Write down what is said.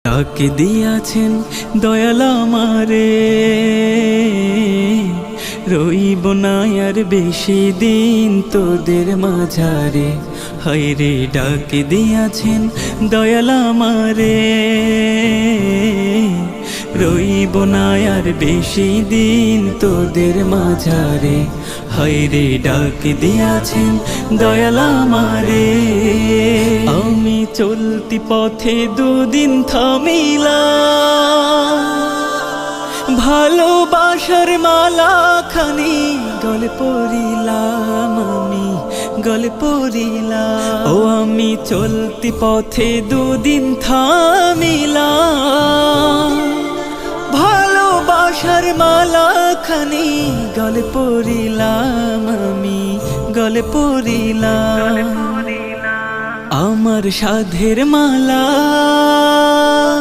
ডাক দিয়াছেন দয়াল আমারে, রইব না আর বেশি দিন তোদের মাঝারে। হায়রে ডাক দিয়াছেন দয়াল আমারে, রইব না আর বেশি দিন তোদের মাঝারে। হায়রে ডাক দিয়াছেন দয়াল আমারে। আমি চলতি পথে দুদিন থামিলাম, ভালোবাসার মালা খানি গলে পড়িলাম, আমি গলে পড়িলাম। ও আমি চলতি পথে দুদিন থামিলাম, ভালোবাসার মালা খানি গলে পড়িলাম, আমি গলে পড়িলাম। আমার সাধের মালা